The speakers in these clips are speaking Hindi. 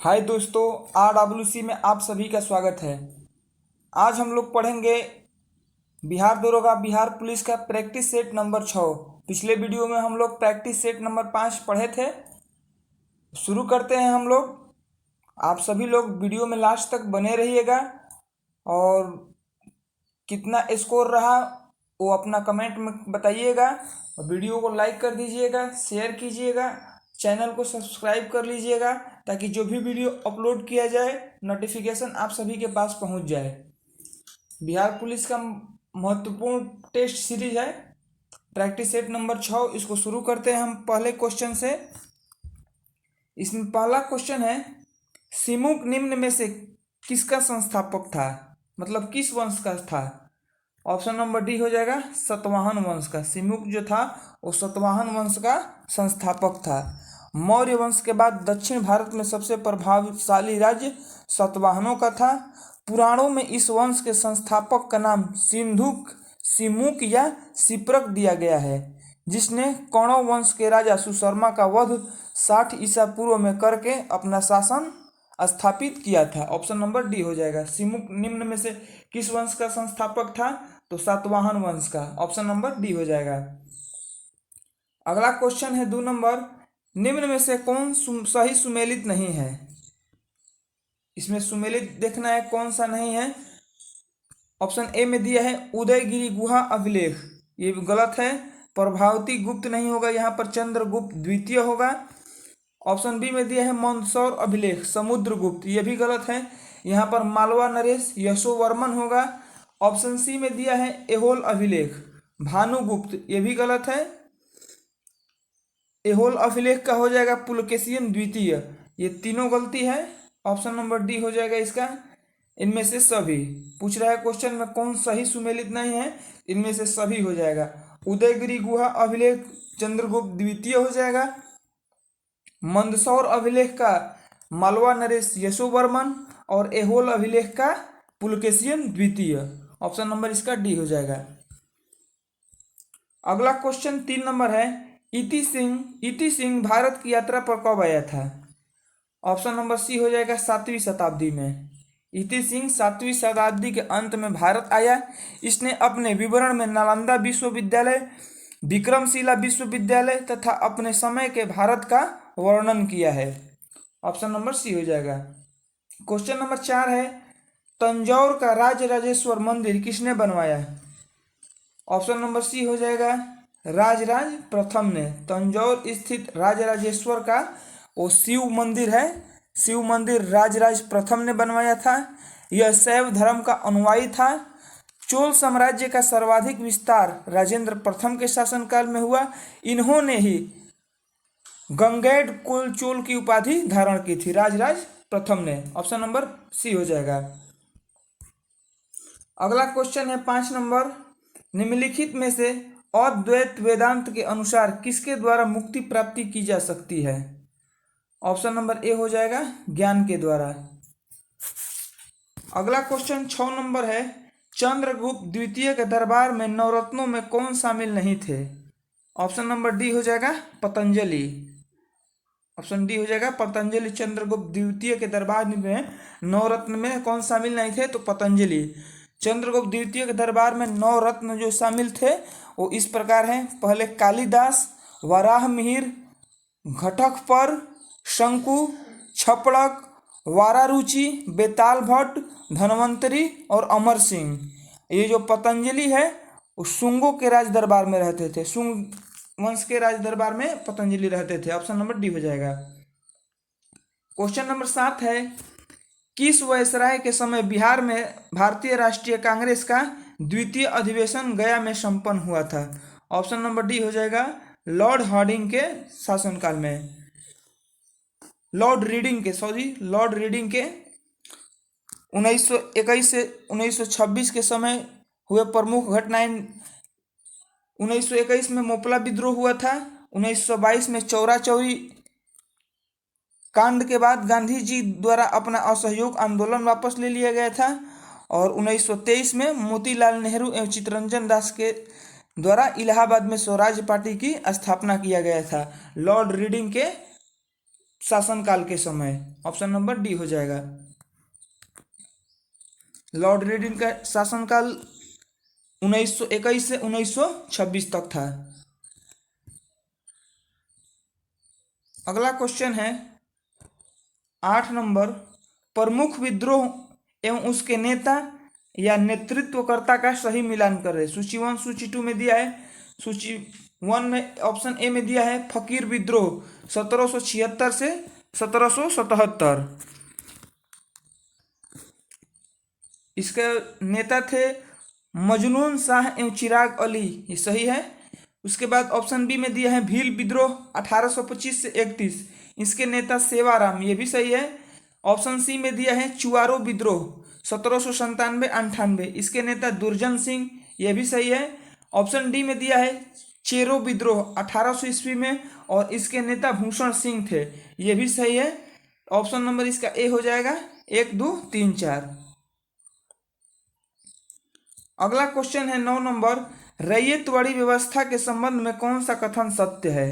हाय दोस्तों, RWC में आप सभी का स्वागत है। आज हम लोग पढ़ेंगे बिहार दरोगा बिहार पुलिस का प्रैक्टिस सेट नंबर 6। पिछले वीडियो में हम लोग प्रैक्टिस सेट नंबर 5 पढ़े थे। शुरू करते हैं हम लोग। आप सभी लोग वीडियो में लास्ट तक बने रहिएगा और कितना स्कोर रहा वो अपना कमेंट में बताइएगा। वीडियो को लाइक कर दीजिएगा, शेयर कीजिएगा, चैनल को सब्सक्राइब कर लीजिएगा ताकि जो भी वीडियो अपलोड किया जाए नोटिफिकेशन आप सभी के पास पहुंच जाए। बिहार पुलिस का महत्वपूर्ण टेस्ट सीरीज है प्रैक्टिस सेट नंबर 6। इसको शुरू करते हैं हम पहले क्वेश्चन से। इसमें पहला क्वेश्चन है, सिमुक निम्न में से किसका संस्थापक था, मतलब किस वंश का था। ऑप्शन नंबर डी हो जाएगा सातवाहन वंश का। सिमुक जो था वो सातवाहन वंश का संस्थापक था। मौर्य वंश के बाद दक्षिण भारत में सबसे प्रभावशाली राज्य सातवाहनों का था। पुराणों में इस वंश के संस्थापक का नाम सिंधुक, सिमुक या सिप्रक दिया गया है, जिसने कौरव वंश के राजा सुशर्मा का वध 60 ईसा पूर्व में करके अपना शासन स्थापित किया था। ऑप्शन नंबर डी हो जाएगा। सिमुक निम्न में से किस वंश का संस्थापक था, तो सातवाहन वंश का। ऑप्शन नंबर डी हो जाएगा। अगला क्वेश्चन है 2 नंबर, निम्न में से कौन सही सुमेलित नहीं है। इसमें सुमेलित देखना है कौन सा नहीं है। ऑप्शन ए में दिया है उदयगिरी गुहा अभिलेख, ये गलत है। प्रभावती गुप्त नहीं होगा, यहाँ पर चंद्रगुप्त द्वितीय होगा। ऑप्शन बी में दिया है मंदसौर अभिलेख समुद्रगुप्त, ये भी गलत है। यहाँ पर मालवा नरेश यशोवर्मन होगा। ऑप्शन सी में दिया है एहोल अभिलेख भानुगुप्त, ये भी गलत है। एहोल अभिलेख का हो जाएगा पुलकेशियन द्वितीय, ये तीनों गलती है। ऑप्शन नंबर डी हो जाएगा इसका। इनमें से सभी पूछ रहा है क्वेश्चन में कौन सही सुमेलित नहीं है, इनमें से सभी हो जाएगा। उदयगिरी गुहा अभिलेख चंद्रगुप्त द्वितीय हो जाएगा। मंदसौर अभिलेख का मालवा नरेश यशोवर्मन और एहोल अभिलेख का पुलकेशियन द्वितीय। ऑप्शन नंबर इसका डी हो जाएगा। अगला क्वेश्चन 3 नंबर है, इति सिंह भारत की यात्रा पर कब आया था। ऑप्शन नंबर सी हो जाएगा 7वीं शताब्दी में। इति सिंह 7वीं शताब्दी के अंत में भारत आया। इसने अपने विवरण में नालंदा विश्वविद्यालय, विक्रमशिला विश्वविद्यालय तथा अपने समय के भारत का वर्णन किया है। ऑप्शन नंबर सी हो जाएगा। क्वेश्चन नंबर 4 है, तंजौर का राजराजेश्वर मंदिर किसने बनवाया। ऑप्शन नंबर सी हो जाएगा राजराज प्रथम ने। तंजौर स्थित राजराजेश्वर का वो शिव मंदिर है, शिव मंदिर राजराज प्रथम ने बनवाया था। यह शैव धर्म का अनुयायी था। चोल साम्राज्य का सर्वाधिक विस्तार राजेंद्र प्रथम के शासनकाल में हुआ। इन्होंने ही गंगैड कुल चोल की उपाधि धारण की थी राजराज प्रथम ने। ऑप्शन नंबर सी हो जाएगा। अगला क्वेश्चन है 5 नंबर, निम्नलिखित में से अद्वैत वेदांत के अनुसार किसके द्वारा मुक्ति प्राप्ति की जा सकती है। ऑप्शन नंबर ए हो जाएगा ज्ञान के द्वारा। अगला क्वेश्चन 6 नंबर है, चंद्रगुप्त द्वितीय के दरबार में नवरत्नों में कौन शामिल नहीं थे। ऑप्शन नंबर डी हो जाएगा पतंजलि। ऑप्शन डी हो जाएगा पतंजलि। चंद्रगुप्त द्वितीय के दरबार में नवरत्न में कौन शामिल नहीं थे, तो पतंजलि। चंद्रगुप्त द्वितीय के दरबार में 9 रत्न जो शामिल थे वो इस प्रकार हैं। पहले कालिदास, वराह मिहिर, घटकपर, शंकु, छपड़क, वारारुचि, बेताल भट्ट, धन्वंतरी और अमर सिंह। ये जो पतंजलि है वो शुंगों के राज दरबार में रहते थे। शुंग वंश के राज दरबार में पतंजलि रहते थे। ऑप्शन नंबर डी हो जाएगा। क्वेश्चन नंबर 7 है, किस वायसराय के समय बिहार में भारतीय राष्ट्रीय कांग्रेस का द्वितीय अधिवेशन गया में संपन्न हुआ था। ऑप्शन नंबर डी हो जाएगा लॉर्ड हार्डिंग के शासनकाल में। लॉर्ड रीडिंग के 1921 से 1926 के समय हुए प्रमुख घटनाएं। 1921 में मोपला विद्रोह हुआ था। 1922 में चौरा चौरी कांड के बाद गांधी जी द्वारा अपना असहयोग आंदोलन वापस ले लिया गया था। और 1923 में मोतीलाल नेहरू एवं चित्तरंजन दास के द्वारा इलाहाबाद में स्वराज पार्टी की स्थापना किया गया था। लॉर्ड रीडिंग के शासनकाल के समय? ऑप्शन नंबर डी हो जाएगा। लॉर्ड रेडिन का शासनकाल 1921 से 1926 तक था। अगला क्वेश्चन है 8 नंबर, प्रमुख विद्रोह एवं उसके नेता या नेतृत्वकर्ता का सही मिलान करें। सूची 1 सूची 2 में दिया है। सूची 1 में ऑप्शन ए में दिया है फकीर विद्रोह 1776 से 1777। इसके नेता थे मजनून शाह एवं चिराग अली, ये सही है। उसके बाद ऑप्शन बी में दिया है भील विद्रोह 1825 से 31, इसके नेता सेवाराम, ये भी सही है। ऑप्शन सी में दिया है चुआरो विद्रोह 1797-98, इसके नेता दुर्जन सिंह, ये भी सही है। ऑप्शन डी में दिया है चेरो विद्रोह 1800 ईस्वी में और इसके नेता भूषण सिंह थे, ये भी सही है। ऑप्शन नंबर इसका ए हो जाएगा 1 2 3 4। अगला क्वेश्चन है 9 नंबर, रैयतवाड़ी व्यवस्था के संबंध में कौन सा कथन सत्य है?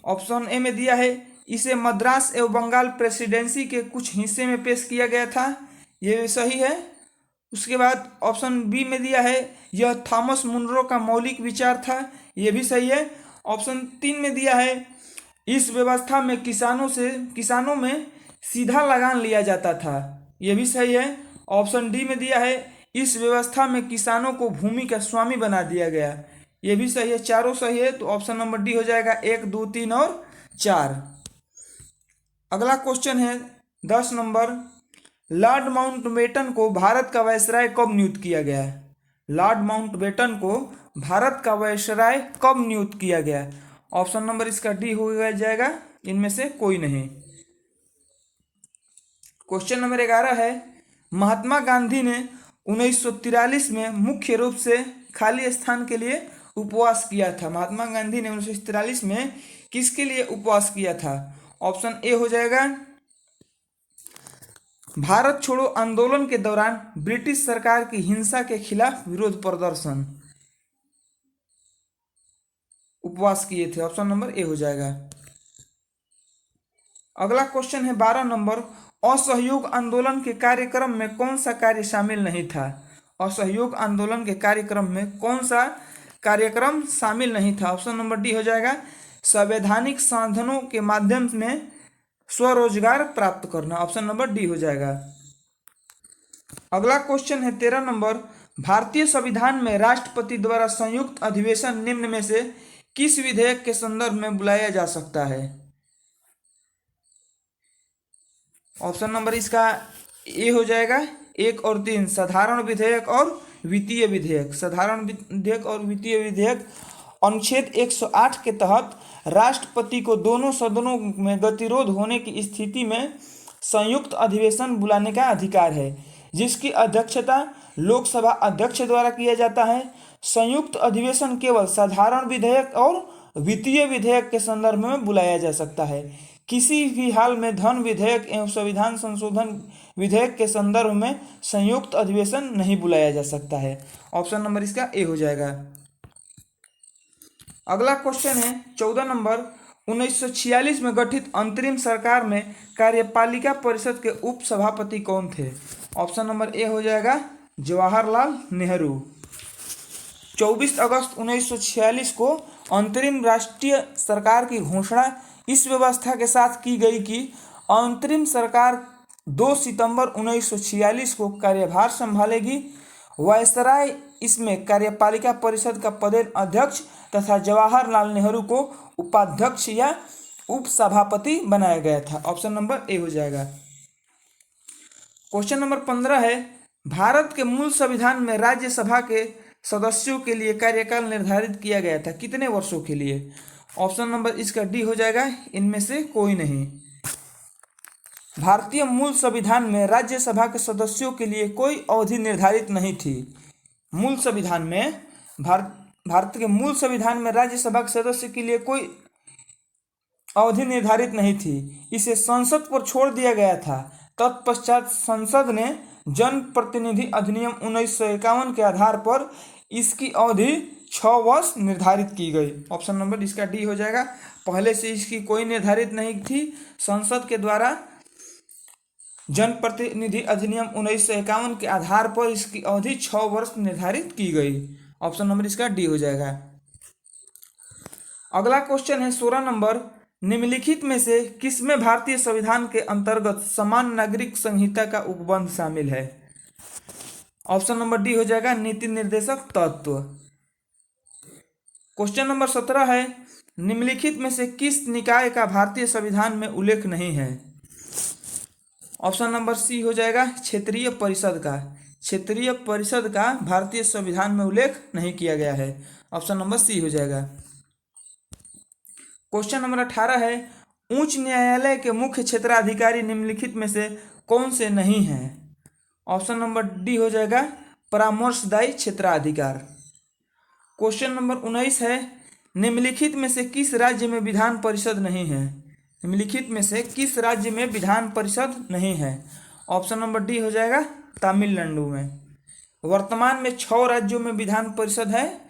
ऑप्शन ए में दिया है इसे मद्रास एवं बंगाल प्रेसिडेंसी के कुछ हिस्से में पेश किया गया था, ये सही है। उसके बाद ऑप्शन बी में दिया है यह थॉमस मुनरो का मौलिक विचार था, ये भी सही है। ऑप्शन 3 में दिया है इस व्यवस्था में किसानों में सीधा लगान लिया जाता था, ये भी सही है। ऑप्शन डी में दिया है इस व्यवस्था में किसानों को भूमि का स्वामी बना दिया गया, ये भी सही है। चारों सही है, तो ऑप्शन नंबर डी हो जाएगा 1 2 3 और 4। अगला क्वेश्चन है 10 नंबर, लॉर्ड माउंटबेटन को भारत का वायसराय कब नियुक्त किया गया? लॉर्ड माउंटबेटन को भारत का वायसराय कब नियुक्त किया गया? ऑप्शन नंबर इसका डी हो जाएगा, इनमें से कोई नहीं। क्वेश्चन नंबर 11 है, महात्मा गांधी ने 1943 में मुख्य रूप से खाली स्थान के लिए उपवास किया था। महात्मा गांधी ने 1943 में किसके लिए उपवास किया था? ऑप्शन ए हो जाएगा भारत छोड़ो आंदोलन के दौरान ब्रिटिश सरकार की हिंसा के खिलाफ विरोध प्रदर्शन, उपवास किए थे, ऑप्शन नंबर ए हो जाएगा। अगला क्वेश्चन है 12 नंबर, असहयोग आंदोलन के कार्यक्रम में कौन सा कार्य शामिल नहीं था? असहयोग आंदोलन के कार्यक्रम में कौन सा कार्यक्रम शामिल नहीं था? ऑप्शन नंबर डी हो जाएगा संवैधानिक साधनों के माध्यम में स्वरोजगार प्राप्त करना, ऑप्शन नंबर डी हो जाएगा। अगला क्वेश्चन है 13 नंबर, भारतीय संविधान में राष्ट्रपति द्वारा संयुक्त अधिवेशन निम्न में से किस विधेयक के संदर्भ में बुलाया जा सकता है? ऑप्शन नंबर इसका ए हो जाएगा 1 और 3, साधारण विधेयक और वित्तीय विधेयक। साधारण विधेयक और वित्तीय विधेयक अनुच्छेद 108 के तहत राष्ट्रपति को दोनों सदनों में गतिरोध होने की स्थिति में संयुक्त अधिवेशन बुलाने का अधिकार है, जिसकी अध्यक्षता लोकसभा अध्यक्ष द्वारा किया जाता है। संयुक्त अधिवेशन केवल साधारण विधेयक और वित्तीय विधेयक के संदर्भ में बुलाया जा सकता है। किसी भी हाल में धन विधेयक एवं संविधान संशोधन विधेयक के संदर्भ में संयुक्त अधिवेशन नहीं बुलाया जा सकता है। ऑप्शन नंबर इसका ए हो जाएगा। अगला क्वेश्चन है 14 नंबर, 1946 में गठित अंतरिम सरकार में कार्यपालिका परिषद के उप सभापति कौन थे? ऑप्शन नंबर ए हो जाएगा जवाहरलाल नेहरू। 24 अगस्त 1946 को अंतरिम राष्ट्रीय सरकार की घोषणा इस व्यवस्था के साथ की गई कि अंतरिम सरकार 2 सितंबर 1946 को कार्यभार संभालेगी। वायसराय इसमें कार्यपालिका परिषद का पदेन अध्यक्ष तथा जवाहरलाल नेहरू को उपाध्यक्ष या उपसभापति बनाया गया था। ऑप्शन नंबर ए हो जाएगा। क्वेश्चन नंबर 15 है, भारत के मूल संविधान में राज्यसभा के सदस्यों के लिए कार्यकाल निर्धारित किया गया था, कितने वर्षों के लिए? ऑप्शन नंबर इसका डी हो जाएगा, इनमें से कोई नहीं। भारतीय मूल संविधान में राज्यसभा के सदस्यों के लिए कोई अवधि निर्धारित नहीं थी। मूल संविधान में भारत के मूल संविधान में राज्यसभा के सदस्य के लिए कोई अवधि निर्धारित नहीं थी, इसे संसद पर छोड़ दिया गया था। तत्पश्चात संसद ने जन प्रतिनिधि अधिनियम 1951 के आधार पर इसकी अवधि 6 वर्ष निर्धारित की गई। ऑप्शन नंबर इसका डी हो जाएगा। पहले से इसकी कोई निर्धारित नहीं थी। संसद के द्वारा जनप्रतिनिधि अधिनियम 1951 के आधार पर इसकी अवधि 6 वर्ष निर्धारित की गई। ऑप्शन नंबर इसका डी हो जाएगा। अगला क्वेश्चन है 16 नंबर, निम्नलिखित में से किसमें भारतीय संविधान के अंतर्गत समान नागरिक संहिता का उपबंध शामिल है? ऑप्शन नंबर डी हो जाएगा, नीति निर्देशक तत्व। क्वेश्चन नंबर 17 है, निम्नलिखित में से किस निकाय का भारतीय संविधान में उल्लेख नहीं है? ऑप्शन नंबर सी हो जाएगा, क्षेत्रीय परिषद का। क्षेत्रीय परिषद का भारतीय संविधान में उल्लेख नहीं किया गया है। ऑप्शन नंबर सी हो जाएगा। क्वेश्चन नंबर 18 है, उच्च न्यायालय के मुख्य क्षेत्राधिकारी निम्नलिखित में से कौन से नहीं हैं? ऑप्शन नंबर डी हो जाएगा, परामर्शदायी क्षेत्राधिकार। क्वेश्चन नंबर 19 है, निम्नलिखित में से किस राज्य में विधान परिषद नहीं है? निम्नलिखित में से किस राज्य में विधान परिषद नहीं है? ऑप्शन नंबर डी हो जाएगा, तमिलनाडु में। वर्तमान में 6 राज्यों में विधान परिषद है।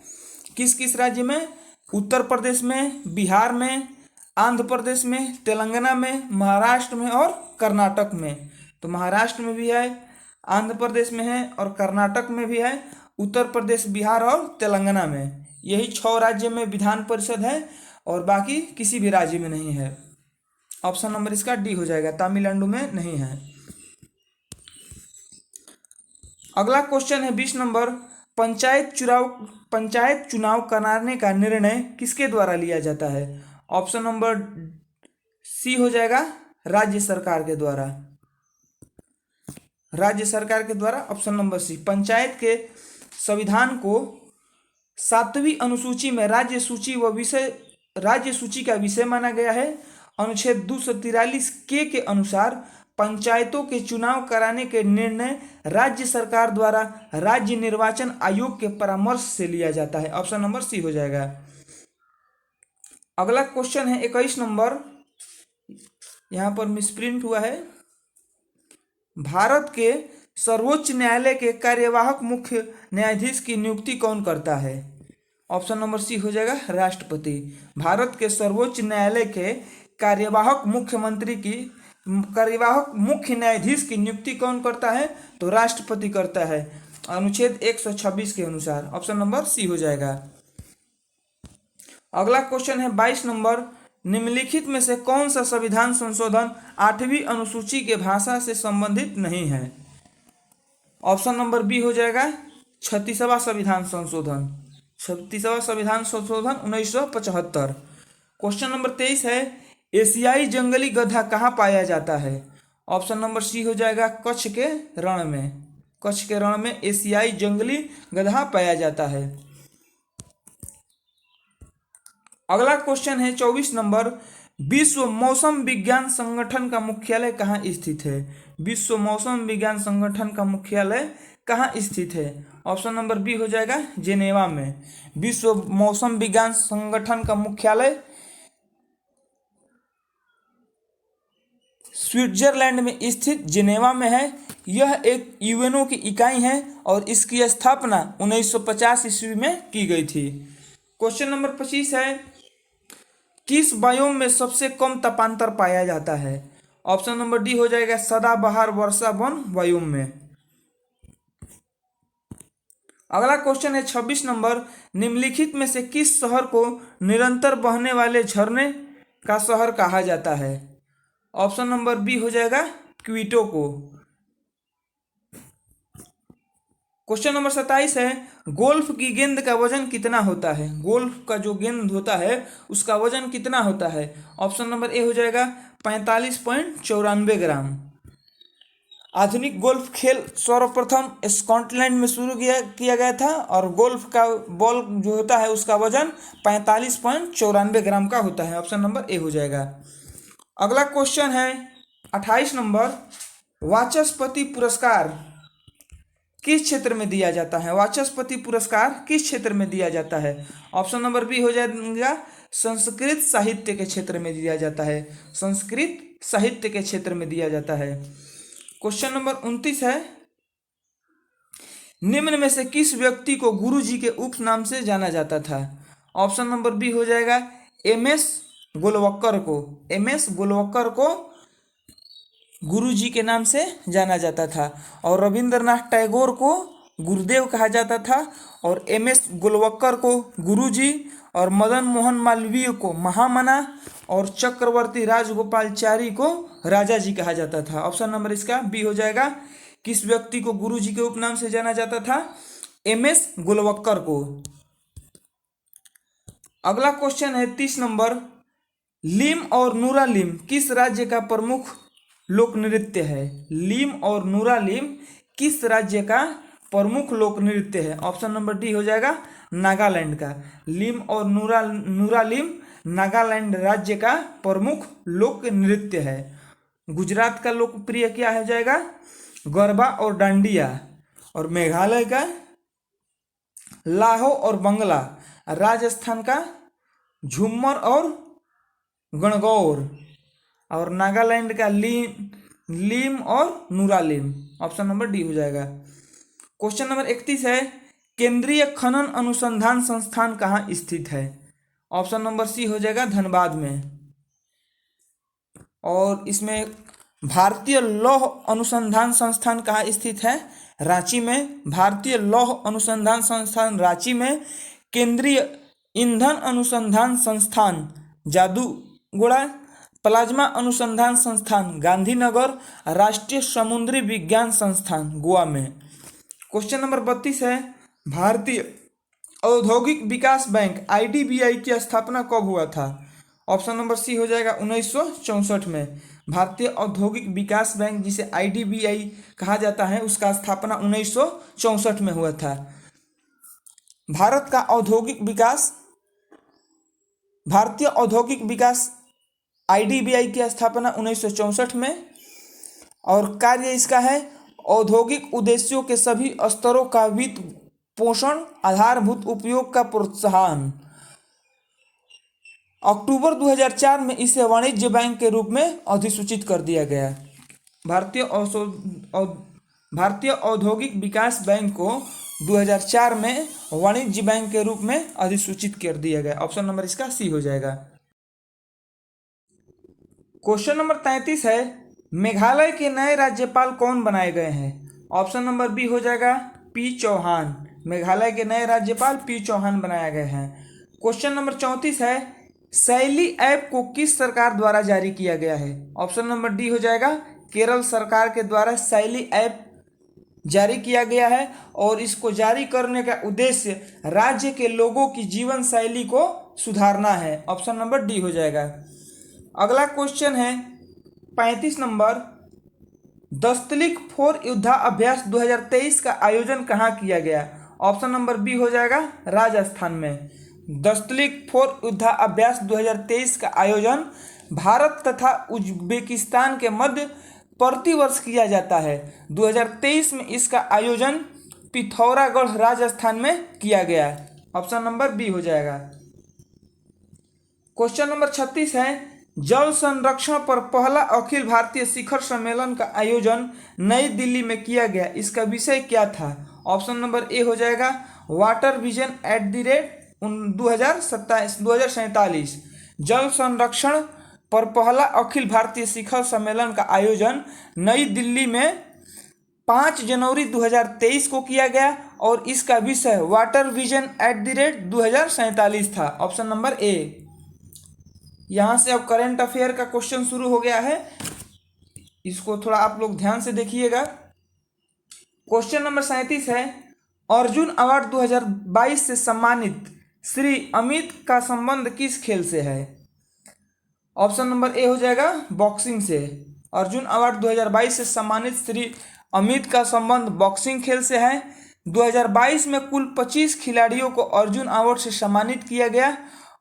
किस किस राज्य में? उत्तर प्रदेश में, बिहार में, आंध्र प्रदेश में, तेलंगाना में, महाराष्ट्र में और कर्नाटक में। तो महाराष्ट्र में भी है, आंध्र प्रदेश में है और कर्नाटक में भी है, उत्तर प्रदेश, बिहार और तेलंगाना में। यही 6 राज्य में विधान परिषद है और बाकी किसी भी राज्य में नहीं है। ऑप्शन नंबर इसका डी हो जाएगा, तमिलनाडु में नहीं है। अगला क्वेश्चन है 20 नंबर, पंचायत चुनाव कराने का निर्णय किसके द्वारा लिया जाता है? ऑप्शन नंबर सी हो जाएगा, राज्य सरकार के द्वारा। राज्य सरकार के द्वारा। Option number C. पंचायत के संविधान को 7वीं अनुसूची में राज्य सूची का विषय माना गया है। अनुच्छेद 243 के अनुसार पंचायतों के चुनाव कराने के निर्णय राज्य सरकार द्वारा राज्य निर्वाचन आयोग के परामर्श से लिया जाता है। ऑप्शन नंबर सी हो जाएगा। अगला क्वेश्चन है 21 नंबर, यहां पर मिसप्रिंट हुआ है। भारत के सर्वोच्च न्यायालय के कार्यवाहक मुख्य न्यायाधीश की नियुक्ति कौन करता है? ऑप्शन नंबर सी हो जाएगा, राष्ट्रपति। भारत के सर्वोच्च न्यायालय के कार्यवाहक मुख्य न्यायाधीश की नियुक्ति कौन करता है? तो राष्ट्रपति करता है, अनुच्छेद 126 के अनुसार। ऑप्शन नंबर सी हो जाएगा। अगला क्वेश्चन है 22 नंबर, निम्नलिखित में से कौन सा संविधान संशोधन 8वीं अनुसूची के भाषा से संबंधित नहीं है? ऑप्शन नंबर बी हो जाएगा, 36वां संविधान संशोधन। 36वां संविधान संशोधन 1975। क्वेश्चन नंबर 23 है, एशियाई जंगली गधा कहाँ पाया जाता है? ऑप्शन नंबर सी हो जाएगा, कच्छ के रण में। कच्छ के रण में एशियाई जंगली गधा पाया जाता है। अगला क्वेश्चन है 24 नंबर, विश्व मौसम विज्ञान संगठन का मुख्यालय कहाँ स्थित है? विश्व मौसम विज्ञान संगठन का मुख्यालय कहाँ स्थित है? ऑप्शन नंबर बी हो जाएगा, जेनेवा में। विश्व मौसम विज्ञान संगठन का मुख्यालय स्विट्जरलैंड में स्थित जेनेवा में है। यह एक यूएनओ की इकाई है और इसकी स्थापना 1950 ईस्वी में की गई थी। क्वेश्चन नंबर 25 है, किस बायोम में सबसे कम तापांतर पाया जाता है? ऑप्शन नंबर डी हो जाएगा, सदाबहार वर्षा वन बायोम में। अगला क्वेश्चन है 26 नंबर, निम्नलिखित में से किस शहर को निरंतर बहने वाले झरने का शहर कहा जाता है? ऑप्शन नंबर बी हो जाएगा, क्विटो को। क्वेश्चन नंबर 27 है, गोल्फ की गेंद का वजन कितना होता है? गोल्फ का जो गेंद होता है उसका वजन कितना होता है? ऑप्शन नंबर ए हो जाएगा, 45.94 ग्राम। आधुनिक गोल्फ खेल सर्वप्रथम स्कॉटलैंड में शुरू किया गया था और गोल्फ का बॉल जो होता है उसका वजन 45.94 ग्राम का होता है। ऑप्शन नंबर ए हो जाएगा। अगला क्वेश्चन है 28 नंबर, वाचस्पति पुरस्कार किस क्षेत्र में दिया जाता है? वाचस्पति पुरस्कार किस क्षेत्र में दिया जाता है? ऑप्शन नंबर बी हो जाएगा, संस्कृत साहित्य के क्षेत्र में दिया जाता है। संस्कृत साहित्य के क्षेत्र में दिया जाता है। क्वेश्चन नंबर 29 है, निम्न में से किस व्यक्ति को गुरु जी के उपनाम से जाना जाता था? ऑप्शन नंबर बी हो जाएगा एम एस गोलवक्कर को। एम एस गोलवक्कर को गुरु जी के नाम से जाना जाता था। और रविंद्रनाथ टैगोर को गुरुदेव कहा जाता था, और एम एस गोलवक्कर को गुरु जी, और मदन मोहन मालवीय को महामना, और चक्रवर्ती राजगोपालचारी को राजा जी कहा जाता था। ऑप्शन नंबर इसका बी हो जाएगा। किस व्यक्ति को गुरु जी के उपनाम से जाना जाता था? एम एस गोलवक्कर को। अगला क्वेश्चन है 30 नंबर। लीम और नूरालीम किस राज्य का प्रमुख लोक नृत्य है? लीम और नूरालीम किस राज्य का प्रमुख लोक नृत्य है? ऑप्शन नंबर डी हो जाएगा नागालैंड का। लीम और नूरालीम नागालैंड राज्य का प्रमुख लोक नृत्य है। गुजरात का लोकप्रिय क्या हो जाएगा? गरबा और डांडिया। और मेघालय का लाहो और बंगला। राजस्थान का झूमर और गणगौर। और नागालैंड का लीम और नूरालीम। ऑप्शन नंबर डी हो जाएगा। क्वेश्चन नंबर 31 है। केंद्रीय खनन अनुसंधान संस्थान कहाँ स्थित है? ऑप्शन नंबर सी हो जाएगा धनबाद में। और इसमें भारतीय लौह अनुसंधान संस्थान कहाँ स्थित है? रांची में। भारतीय लौह अनुसंधान संस्थान रांची में। केंद्रीय ईंधन अनुसंधान संस्थान जादूगोड़ा। प्लाज्मा अनुसंधान संस्थान गांधीनगर। राष्ट्रीय समुद्री विज्ञान संस्थान गोवा में। क्वेश्चन नंबर 32 है। भारतीय औद्योगिक विकास बैंक आईडीबीआई की स्थापना कब हुआ था? ऑप्शन नंबर सी हो जाएगा 1964 में। भारतीय औद्योगिक विकास बैंक जिसे आईडीबीआई कहा जाता है उसका स्थापना 1964 में हुआ था। भारतीय औद्योगिक विकास आईडीबीआई की स्थापना 1964 में। और कार्य इसका है औद्योगिक उद्देश्यों के सभी स्तरों का वित्त पोषण, आधारभूत उपयोग का प्रोत्साहन। अक्टूबर 2004 में इसे वाणिज्य बैंक के रूप में अधिसूचित कर दिया गया। भारतीय औद्योगिक विकास बैंक को 2004 में वाणिज्य बैंक के रूप में अधिसूचित कर दिया गया। ऑप्शन नंबर इसका सी हो जाएगा। क्वेश्चन नंबर 33 है। मेघालय के नए राज्यपाल कौन बनाए गए हैं? ऑप्शन नंबर बी हो जाएगा पी चौहान। मेघालय के नए राज्यपाल पी चौहान बनाए गए हैं। क्वेश्चन नंबर 34 है। शैली ऐप को किस सरकार द्वारा जारी किया गया है? ऑप्शन नंबर डी हो जाएगा केरल सरकार के द्वारा शैली ऐप जारी किया गया है। और इसको जारी करने का उद्देश्य राज्य के लोगों की जीवन शैली को सुधारना है। ऑप्शन नंबर डी हो जाएगा। अगला क्वेश्चन है 35 नंबर। दस्तलिक 4 युद्धाभ्यास 2023 का आयोजन कहाँ किया गया? ऑप्शन नंबर बी हो जाएगा राजस्थान में। दस्तलिक 4 युद्धाभ्यास 2023 का आयोजन भारत तथा उज्बेकिस्तान के मध्य प्रतिवर्ष किया जाता है। 2023 में इसका आयोजन पिथौरागढ़ राजस्थान में किया गया। ऑप्शन नंबर बी हो जाएगा। क्वेश्चन नंबर 36 है। जल संरक्षण पर पहला अखिल भारतीय शिखर सम्मेलन का आयोजन नई दिल्ली में किया गया। इसका विषय क्या था? ऑप्शन नंबर ए हो जाएगा वाटर विजन @ 2047। जल संरक्षण पर पहला अखिल भारतीय शिखर सम्मेलन का आयोजन नई दिल्ली में 5 जनवरी 2023 को किया गया। और इसका विषय वाटर विजन @ 2047 था। ऑप्शन नंबर ए। यहाँ से अब करंट अफेयर का क्वेश्चन शुरू हो गया है, इसको थोड़ा आप लोग ध्यान से देखिएगा। क्वेश्चन नंबर 37 है। अर्जुन अवार्ड 2022 से सम्मानित श्री अमित का संबंध किस खेल से है? ऑप्शन नंबर ए हो जाएगा बॉक्सिंग से। अर्जुन अवार्ड 2022 से सम्मानित श्री अमित का संबंध बॉक्सिंग खेल से है। 2022 में कुल 25 खिलाड़ियों को अर्जुन अवार्ड से सम्मानित किया गया।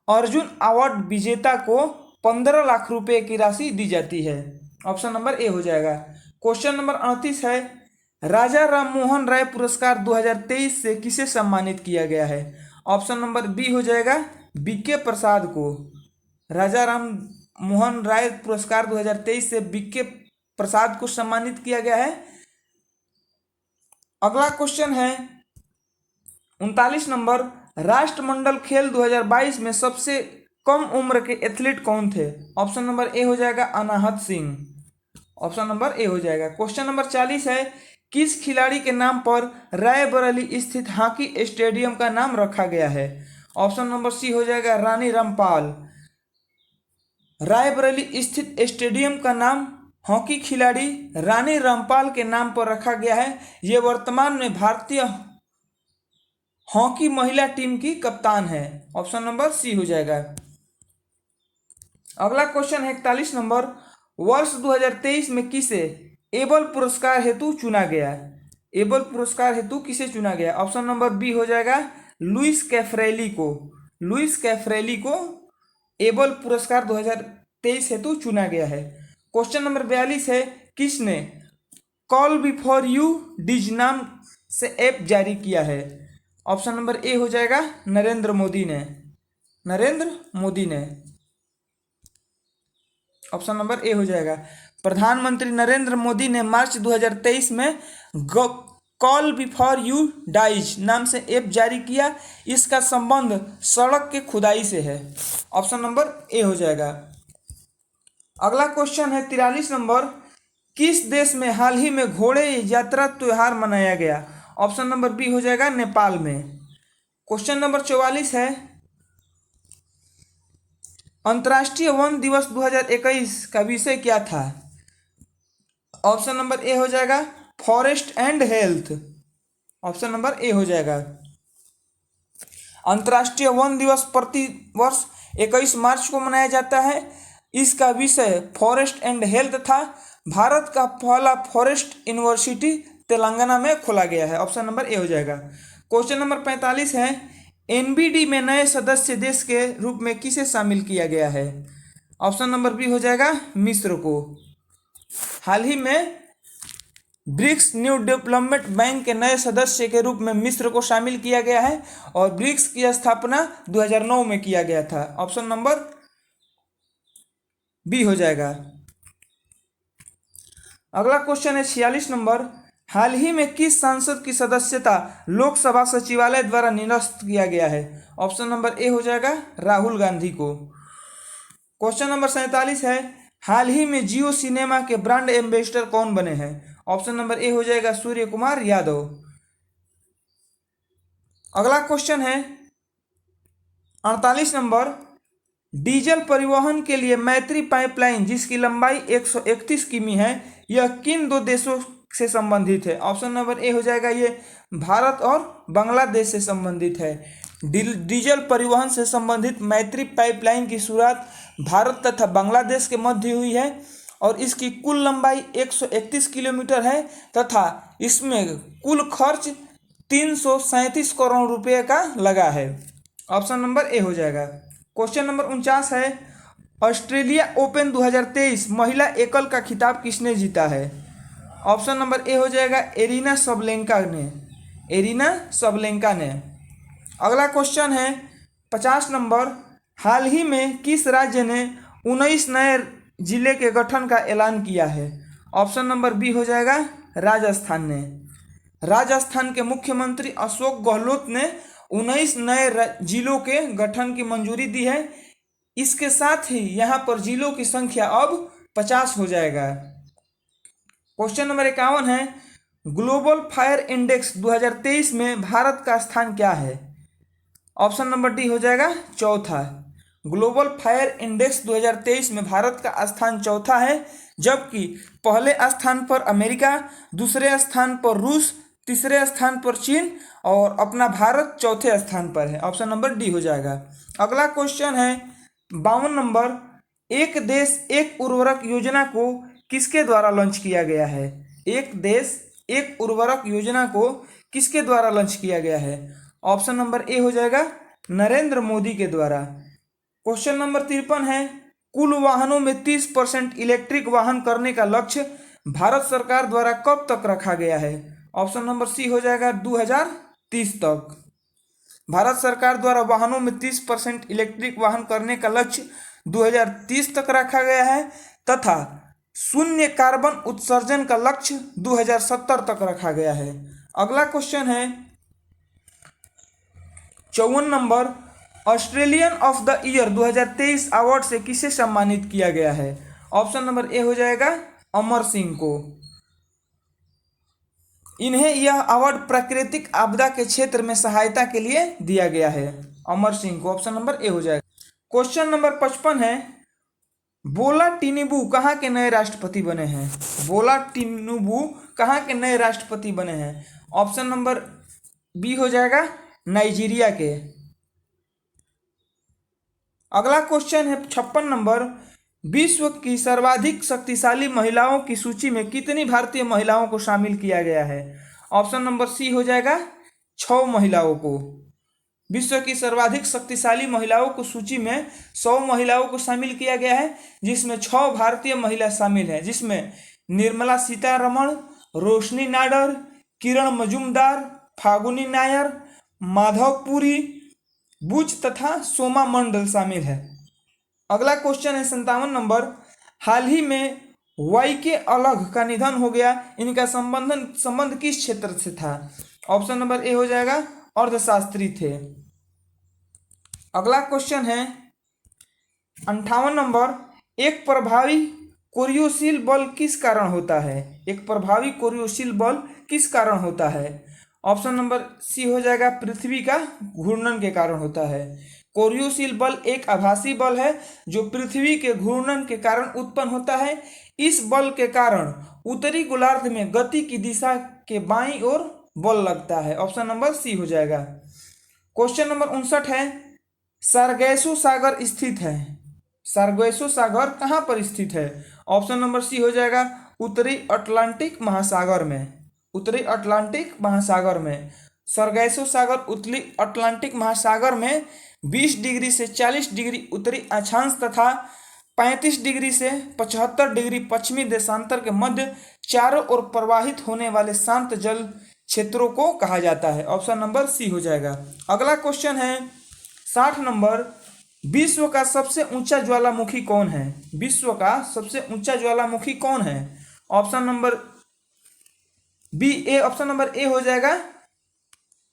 अर्जुन अवार्ड विजेता को 15 लाख रुपए की राशि दी जाती है। ऑप्शन नंबर ए हो जाएगा। क्वेश्चन नंबर 38 है। राजा राममोहन राय पुरस्कार 2023 से किसे सम्मानित किया गया है? ऑप्शन नंबर बी हो जाएगा बीके प्रसाद को। राजा राममोहन राय पुरस्कार 2023 से बीके प्रसाद को सम्मानित किया गया है। अगला क्वेश्चन है 39 नंबर, राष्ट्रमंडल खेल 2022 में सबसे कम उम्र के एथलीट कौन थे? ऑप्शन नंबर ए हो जाएगा अनाहत सिंह। ऑप्शन नंबर ए हो जाएगा। क्वेश्चन नंबर 40 है, किस खिलाड़ी के नाम पर रायबरेली स्थित हॉकी स्टेडियम का नाम रखा गया है? ऑप्शन नंबर सी हो जाएगा रानी रामपाल। रायबरेली स्थित स्टेडियम का नाम हॉकी खिलाड़ी रानी रामपाल के नाम पर रखा गया है। ये वर्तमान में भारतीय हॉकी महिला टीम की कप्तान है। ऑप्शन नंबर सी हो जाएगा। अगला क्वेश्चन है 41 नंबर, वर्ष 2023 में किसे एबल पुरस्कार हेतु चुना गया? एबल पुरस्कार हेतु किसे चुना गया? ऑप्शन नंबर बी हो जाएगा लुइस कैफ्रेली को। लुइस कैफ्रेली को एबल पुरस्कार 2023 हेतु चुना गया है। क्वेश्चन नंबर 42 है, किसने कॉल बिफोर यू डिज नाम से ऐप जारी किया है? ऑप्शन नंबर ए हो जाएगा नरेंद्र मोदी ने। नरेंद्र मोदी ने। ऑप्शन नंबर ए हो जाएगा। प्रधानमंत्री नरेंद्र मोदी ने मार्च 2023 में कॉल बिफोर यू डाइज नाम से ऐप जारी किया। इसका संबंध सड़क के खुदाई से है। ऑप्शन नंबर ए हो जाएगा। अगला क्वेश्चन है 43 नंबर, किस देश में हाल ही में घोड़े यात्रा त्योहार मनाया गया? ऑप्शन नंबर बी हो जाएगा नेपाल में। क्वेश्चन नंबर 44 है, अंतर्राष्ट्रीय वन दिवस 2021 का विषय क्या था? ऑप्शन नंबर ए हो जाएगा forest and health. Option number ए हो जाएगा। अंतर्राष्ट्रीय वन दिवस प्रति वर्ष 21 मार्च को मनाया जाता है। इसका विषय फॉरेस्ट एंड हेल्थ था। भारत का पहला फॉरेस्ट यूनिवर्सिटी तेलंगाना में खोला गया है। ऑप्शन नंबर ए हो जाएगा। क्वेश्चन नंबर 45 है, एनबीडी में नए सदस्य देश के रूप में किसे शामिल किया गया है? ऑप्शन नंबर बी हो जाएगा मिस्र को। हाल ही में ब्रिक्स न्यू डेवलपमेंट बैंक के नए सदस्य के रूप में मिस्र को शामिल किया गया है और ब्रिक्स की स्थापना 2009 में किया गया था। ऑप्शन नंबर बी हो जाएगा। अगला क्वेश्चन है 46 नंबर, हाल ही में किस सांसद की सदस्यता लोकसभा सचिवालय द्वारा निरस्त किया गया है? ऑप्शन नंबर ए हो जाएगा राहुल गांधी को। क्वेश्चन नंबर 47 है, हाल ही में जियो सिनेमा के ब्रांड एम्बेसडर कौन बने हैं? ऑप्शन नंबर ए हो जाएगा सूर्य कुमार यादव। अगला क्वेश्चन है 48 नंबर, डीजल परिवहन के लिए मैत्री पाइपलाइन जिसकी लंबाई 131 किमी है, यह किन दो देशों से संबंधित है? ऑप्शन नंबर ए हो जाएगा ये भारत और बांग्लादेश से संबंधित है। डीजल परिवहन से संबंधित मैत्री पाइपलाइन की शुरुआत भारत तथा बांग्लादेश के मध्य हुई है और इसकी कुल लंबाई 131 किलोमीटर है तथा इसमें कुल खर्च 337 करोड़ रुपए का लगा है। ऑप्शन नंबर ए हो जाएगा। क्वेश्चन नंबर 49 है, ऑस्ट्रेलिया ओपन 2023 महिला एकल का खिताब किसने जीता है? ऑप्शन नंबर ए हो जाएगा एरिना सबलेंका ने। एरिना सबलेंका ने। अगला क्वेश्चन है 50 नंबर, हाल ही में किस राज्य ने 19 नए जिले के गठन का ऐलान किया है? ऑप्शन नंबर बी हो जाएगा राजस्थान ने। राजस्थान के मुख्यमंत्री अशोक गहलोत ने 19 नए जिलों के गठन की मंजूरी दी है। इसके साथ ही यहाँ पर जिलों की संख्या अब 50 हो जाएगा। क्वेश्चन नंबर 51 है, ग्लोबल फायर इंडेक्स 2023 में भारत का स्थान क्या है? ऑप्शन नंबर डी हो जाएगा चौथा। ग्लोबल फायर इंडेक्स 2023 में भारत का स्थान चौथा है, जबकि पहले स्थान पर अमेरिका, दूसरे स्थान पर रूस, तीसरे स्थान पर चीन और अपना भारत चौथे स्थान पर है। ऑप्शन नंबर डी हो जाएगा। अगला क्वेश्चन है 52 नंबर, एक देश एक उर्वरक योजना को किसके द्वारा लॉन्च किया गया है? एक देश एक उर्वरक योजना को किसके द्वारा लॉन्च किया गया है? ऑप्शन नंबर ए हो जाएगा नरेंद्र मोदी के द्वारा। क्वेश्चन नंबर 53 है, कुल वाहनों में 30% इलेक्ट्रिक वाहन करने का लक्ष्य भारत सरकार द्वारा कब तक रखा गया है? ऑप्शन नंबर सी हो जाएगा 2030 तक। भारत सरकार द्वारा वाहनों में 30% इलेक्ट्रिक वाहन करने का लक्ष्य 2030 तक रखा गया है तथा शून्य कार्बन उत्सर्जन का लक्ष्य 2070 तक रखा गया है। अगला क्वेश्चन है 54 number, Australian of the year 2023 award से किसे सम्मानित किया गया है? ऑप्शन नंबर ए हो जाएगा अमर सिंह को। इन्हें यह अवार्ड प्राकृतिक आपदा के क्षेत्र में सहायता के लिए दिया गया है, अमर सिंह को। ऑप्शन नंबर ए हो जाएगा। क्वेश्चन नंबर 55 है, बोला टिनुबू कहाँ के नए राष्ट्रपति बने हैं? बोला टिनुबू कहाँ के नए राष्ट्रपति बने हैं? ऑप्शन नंबर बी हो जाएगा नाइजीरिया के। अगला क्वेश्चन है 56 नंबर, विश्व की सर्वाधिक शक्तिशाली महिलाओं की सूची में कितनी भारतीय महिलाओं को शामिल किया गया है? ऑप्शन नंबर सी हो जाएगा 6 महिलाओं को। विश्व की सर्वाधिक शक्तिशाली महिलाओं को सूची में 100 महिलाओं को शामिल किया गया है, जिसमें 6 भारतीय महिला शामिल हैं, जिसमें निर्मला सीतारमण, रोशनी नाडर, किरण मजूमदार, फागुनी नायर, माधवपुरी बुच तथा सोमा मंडल शामिल है। अगला क्वेश्चन है 57 नंबर, हाल ही में वाई के अलग का निधन हो गया, इनका संबंध किस क्षेत्र से था? ऑप्शन नंबर ए हो जाएगा अर्थशास्त्री थे। अगला क्वेश्चन है 58 नंबर, एक प्रभावी कोरियोशील बल किस कारण होता है? एक प्रभावी कोरियोशील बल किस कारण होता है? ऑप्शन नंबर सी हो जाएगा पृथ्वी का घूर्णन के कारण होता है। कोरियोशील बल एक आभासी बल है जो पृथ्वी के घूर्णन के कारण उत्पन्न होता है। इस बल के कारण उत्तरी गोलार्ध में गति की दिशा के बाईं ओर बल लगता है। ऑप्शन नंबर सी हो जाएगा। क्वेश्चन नंबर 59 है, सार्गेसो सागर स्थित है। सार्गेसो सागर कहाँ पर स्थित है? ऑप्शन नंबर सी हो जाएगा उत्तरी अटलांटिक महासागर में। उत्तरी अटलांटिक महासागर में सार्गेसो सागर उत्तरी अटलांटिक महासागर में 20 डिग्री से 40 डिग्री उत्तरी अक्षांश तथा 35 डिग्री से 75 डिग्री पश्चिमी देशांतर के मध्य चारों ओर प्रवाहित होने वाले शांत जल क्षेत्रों को कहा जाता है। ऑप्शन नंबर सी हो जाएगा। अगला क्वेश्चन है 60 नंबर, विश्व का सबसे ऊंचा ज्वालामुखी कौन है? विश्व का सबसे ऊंचा ज्वालामुखी कौन है? ऑप्शन नंबर ऑप्शन नंबर ए हो जाएगा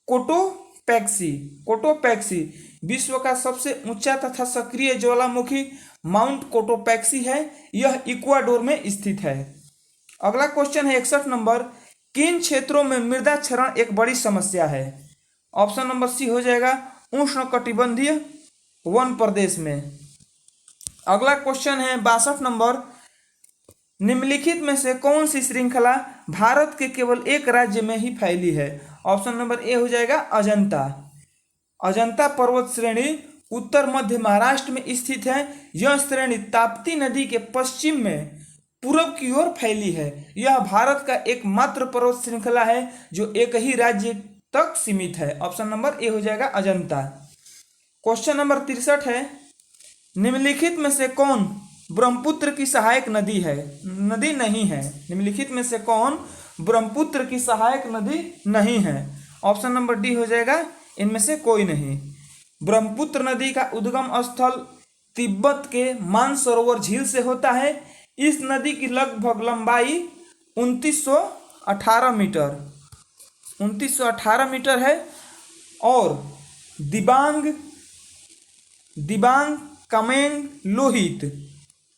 कोटोपैक्सी। कोटोपैक्सी विश्व का सबसे ऊंचा तथा सक्रिय ज्वालामुखी माउंट कोटोपैक्सी है। यह इक्वाडोर में स्थित है। अगला क्वेश्चन है 61 नंबर, किन क्षेत्रों में मृदा क्षरण एक बड़ी समस्या है? ऑप्शन नंबर सी हो जाएगा उष्णकटिबंधीय वन प्रदेश में। अगला क्वेश्चन है 62 नंबर, निम्नलिखित में से कौन सी श्रृंखला भारत के केवल एक राज्य में ही फैली है? ऑप्शन नंबर ए हो जाएगा अजंता। अजंता पर्वत श्रेणी उत्तर मध्य महाराष्ट्र में स्थित है। यह श्रेणी ताप्ती नदी के पश्चिम में पूरब की ओर फैली है। यह भारत का एकमात्र पर्वत श्रृंखला है जो एक ही राज्य तक सीमित है। ऑप्शन नंबर ए हो जाएगा अजंता। क्वेश्चन नंबर 63 है, निम्नलिखित में से कौन ब्रह्मपुत्र की सहायक नदी है? नदी नहीं है। निम्नलिखित में से कौन ब्रह्मपुत्र की सहायक नदी नहीं है? ऑप्शन नंबर डी हो जाएगा इनमें से कोई नहीं। ब्रह्मपुत्र नदी का उद्गम स्थल तिब्बत के मानसरोवर झील से होता है। इस नदी की लगभग लंबाई 2918 मीटर है और दिबांग कामेंग लोहित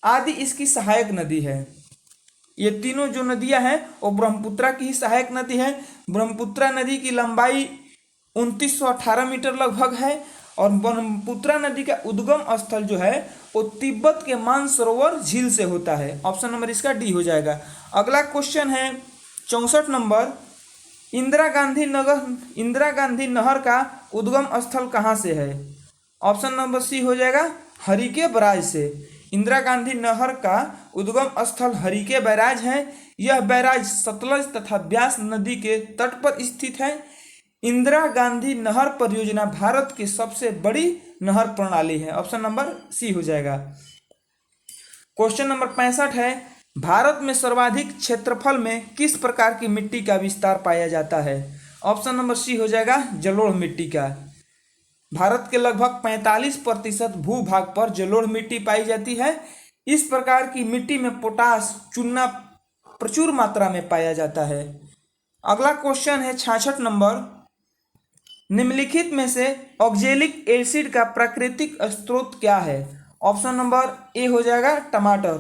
आदि इसकी सहायक नदी है। ये तीनों जो नदियां हैं वो ब्रह्मपुत्रा की ही सहायक नदी है। ब्रह्मपुत्रा नदी की लंबाई 2918 मीटर लगभग है और ब्रह्मपुत्रा नदी का उद्गम स्थल जो है वो तिब्बत के मानसरोवर झील से होता है। ऑप्शन नंबर इसका डी हो जाएगा। अगला क्वेश्चन है 64 नंबर, इंदिरा गांधी नहर का उद्गम स्थल कहाँ से है? ऑप्शन नंबर सी हो जाएगा हरिके बैराज से। इंदिरा गांधी नहर का उद्गम स्थल हरिके बैराज है। यह बैराज सतलज तथा ब्यास नदी के तट पर स्थित है। इंदिरा गांधी नहर परियोजना भारत की सबसे बड़ी नहर प्रणाली है। ऑप्शन नंबर सी हो जाएगा। क्वेश्चन नंबर 65 है, भारत में सर्वाधिक क्षेत्रफल में किस प्रकार की मिट्टी का विस्तार पाया जाता है? ऑप्शन नंबर सी हो जाएगा जलोढ़ मिट्टी का। भारत के लगभग 45% भूभाग पर जलोढ़ मिट्टी पाई जाती है। इस प्रकार की मिट्टी में पोटास चूना प्रचुर मात्रा में पाया जाता है। अगला क्वेश्चन है 66 नंबर। निम्नलिखित में से ऑक्जेलिक एसिड का प्राकृतिक स्रोत क्या है? ऑप्शन नंबर ए हो जाएगा टमाटर।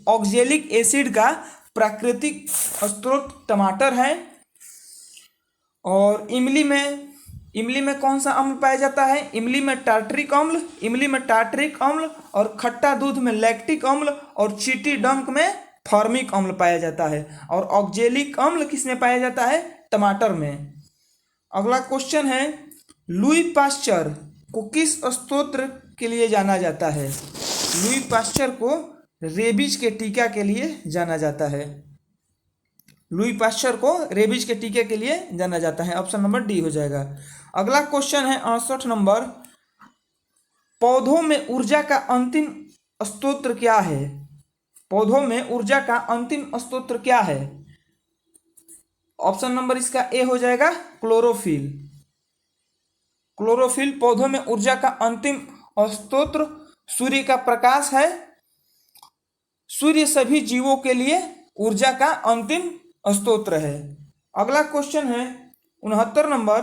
ऑक्जेलिक एसिड का प्राकृतिक स्रोत टमाटर है। और इमली में कौन सा अम्ल पाया जाता है? इमली में टार्टरिक अम्ल और खट्टा दूध में लैक्टिक अम्ल और चीटी डंक में फॉर्मिक अम्ल पाया जाता है। और ऑक्जेलिक अम्ल किस में पाया जाता है? टमाटर में। अगला क्वेश्चन है, लुई पास्चर को किस स्तोत्र के लिए जाना जाता है? लुई पास्चर को रेबीज के टीका के लिए जाना जाता है। लुई पास्चर को रेबीज के टीके के लिए जाना जाता है। ऑप्शन नंबर डी हो जाएगा। अगला क्वेश्चन है 68 नंबर। पौधों में ऊर्जा का अंतिम स्रोत क्या है? पौधों में ऊर्जा का अंतिम स्रोत क्या है? ऑप्शन नंबर इसका ए हो जाएगा क्लोरोफिल। क्लोरोफिल पौधों में ऊर्जा का अंतिम स्रोत सूर्य का प्रकाश है। सूर्य सभी जीवों के लिए ऊर्जा का अंतिम स्रोत है। अगला क्वेश्चन है 69 नंबर।